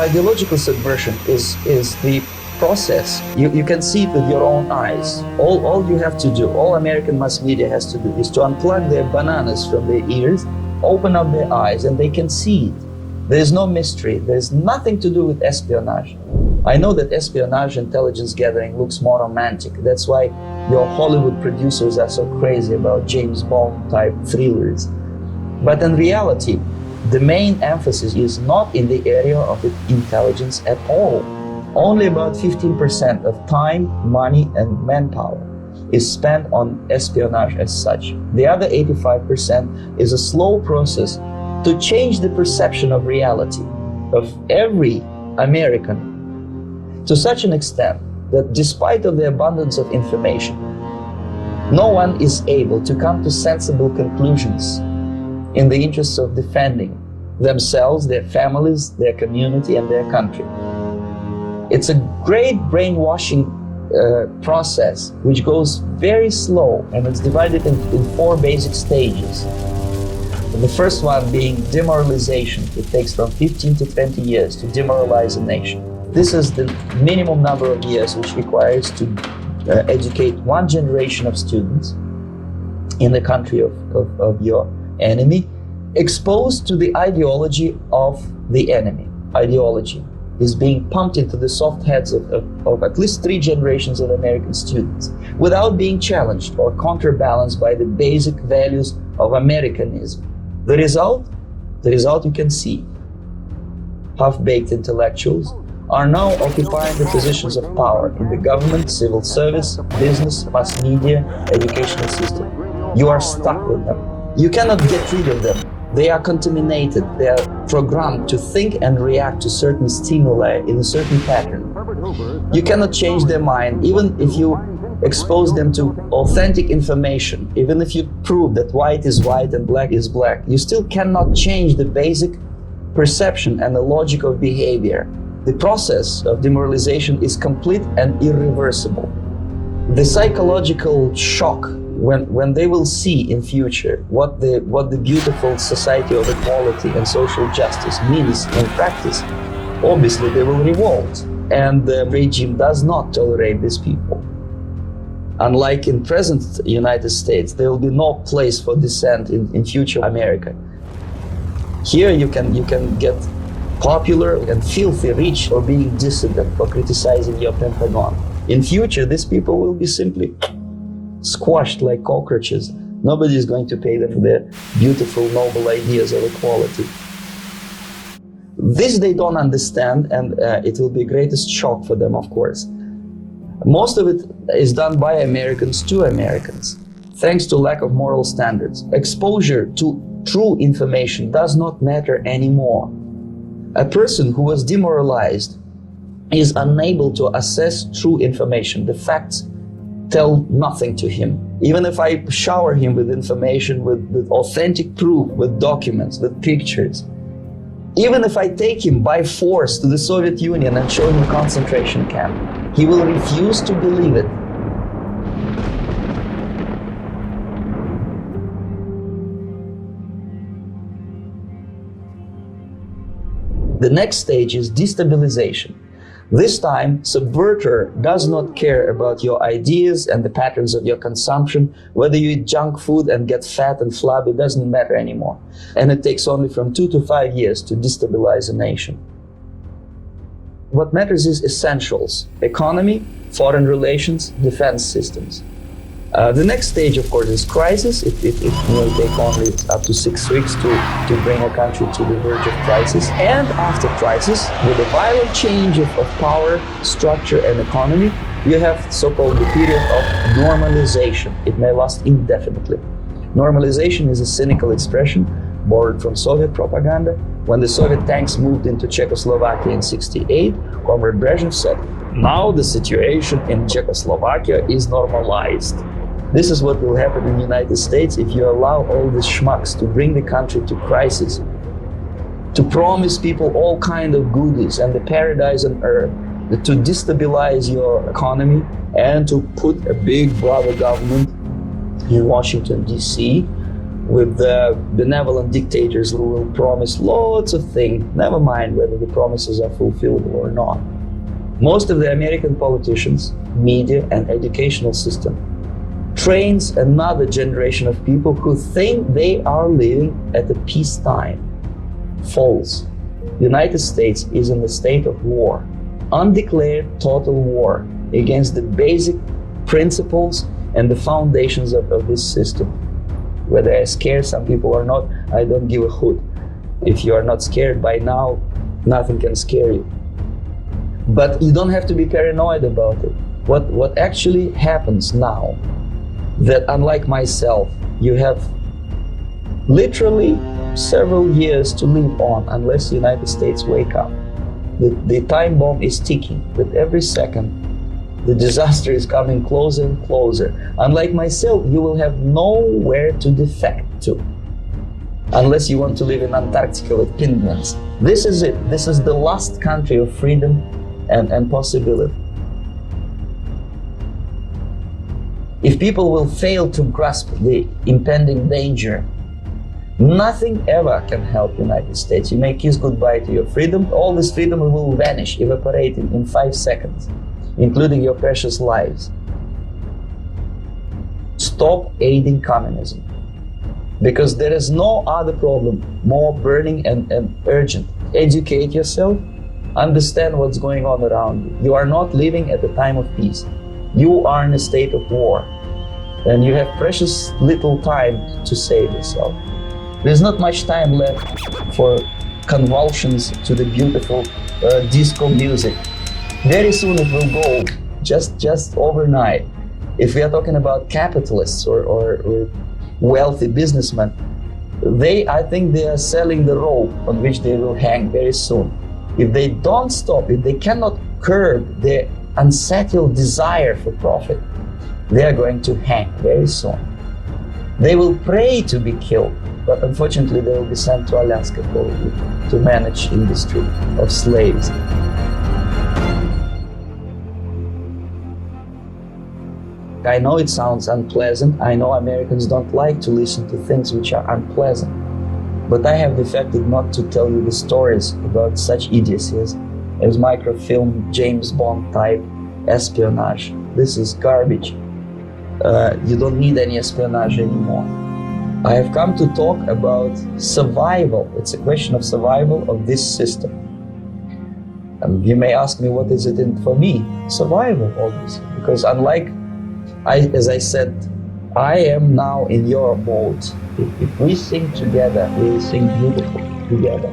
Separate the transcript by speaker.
Speaker 1: Ideological subversion is the process. You can see it with your own eyes. All you have to do, all American mass media has to do, is to unplug their bananas from their ears, open up their eyes, and they can see it. There is no mystery. There is nothing to do with espionage. I know that espionage intelligence gathering looks more romantic. That's why your Hollywood producers are so crazy about James Bond type thrillers. But in reality, the main emphasis is not in the area of intelligence at all. Only about 15% of time, money, and manpower is spent on espionage as such. The other 85% is a slow process to change the perception of reality of every American to such an extent that despite of the abundance of information, no one is able to come to sensible conclusions in the interests of defending themselves, their families, their community, and their country. It's a great brainwashing process which goes very slow, and it's divided in 4 basic stages. The first one being demoralization. It takes from 15 to 20 years to demoralize a nation. This is the minimum number of years which requires to educate one generation of students in the country of your enemy, exposed to the ideology of the enemy. Ideology is being pumped into the soft heads of at least 3 generations of American students without being challenged or counterbalanced by the basic values of Americanism. The result you can see. Half-baked intellectuals are now occupying the positions of power in the government, civil service, business, mass media, educational system. You are stuck with them. You cannot get rid of them. They are contaminated. They are programmed to think and react to certain stimuli in a certain pattern. You cannot change their mind, even if you expose them to authentic information, even if you prove that white is white and black is black. You still cannot change the basic perception and the logic of behavior. The process of demoralization is complete and irreversible. The psychological shock when they will see in future what the beautiful society of equality and social justice means in practice, obviously they will revolt, and the regime does not tolerate these people. Unlike in present United States, there will be no place for dissent in future America. Here you can get popular and filthy rich for being dissident, for criticizing your Pentagon. In future, these people will be simply squashed like cockroaches. Nobody is going to pay them for their beautiful, noble ideas of equality. This they don't understand, and it will be greatest shock for them, of course. Most of it is done by Americans to Americans, thanks to lack of moral standards. Exposure to true information does not matter anymore. A person who was demoralized is unable to assess true information. The facts tell nothing to him. Even if I shower him with information, with authentic proof, with documents, with pictures, even if I take him by force to the Soviet Union and show him a concentration camp, he will refuse to believe it. The next stage is destabilization. This time, subverter does not care about your ideas and the patterns of your consumption. Whether you eat junk food and get fat and flabby, it doesn't matter anymore. And it takes only from 2 to 5 years to destabilize a nation. What matters is essentials: economy, foreign relations, defense systems. The next stage, of course, is crisis. It will take only up to 6 weeks to bring a country to the verge of crisis. And after crisis, with a violent change of power, structure, and economy, you have so-called the period of normalization. It may last indefinitely. Normalization is a cynical expression borrowed from Soviet propaganda. When the Soviet tanks moved into Czechoslovakia in '68, Comrade Brezhnev said, "Now the situation in Czechoslovakia is normalized." This is what will happen in the United States if you allow all these schmucks to bring the country to crisis, to promise people all kind of goodies and the paradise on earth, to destabilize your economy, and to put a big brother government in Washington, D.C., with the benevolent dictators who will promise lots of things, never mind whether the promises are fulfillable or not. Most of the American politicians, media, and educational system trains another generation of people who think they are living at a peacetime. False. The United States is in a state of war, undeclared total war against the basic principles and the foundations of this system. Whether I scare some people or not, I don't give a hoot. If you are not scared by now, nothing can scare you. But you don't have to be paranoid about it. What actually happens now, that unlike myself, you have literally several years to live on unless the United States wake up. The time bomb is ticking. With every second, the disaster is coming closer and closer. Unlike myself, you will have nowhere to defect to, unless you want to live in Antarctica with penguins. This is it. This is the last country of freedom and possibility. If people will fail to grasp the impending danger, nothing ever can help the United States. You may kiss goodbye to your freedom, all this freedom will vanish, evaporate in 5 seconds, including your precious lives. Stop aiding communism, because there is no other problem more burning and urgent. Educate yourself, understand what's going on around you. You are not living at a time of peace. You are in a state of war, and you have precious little time to save yourself. There's not much time left for convulsions to the beautiful disco music. Very soon it will go, just overnight. If we are talking about capitalists or wealthy businessmen, I think they are selling the rope on which they will hang very soon. If they don't stop, if they cannot curb their unsettled desire for profit, they are going to hang very soon. They will pray to be killed, but unfortunately they will be sent to Alaska probably to manage industry of slaves. I know it sounds unpleasant. I know Americans don't like to listen to things which are unpleasant. But I have defected not to tell you the stories about such idiocies as microfilm, James Bond type espionage. This is garbage. You don't need any espionage anymore. I have come to talk about survival. It's a question of survival of this system. You may ask me, what is it in for me? Survival, obviously. Because unlike, as I said, I am now in your boat. If we sing together, we will sing beautifully together.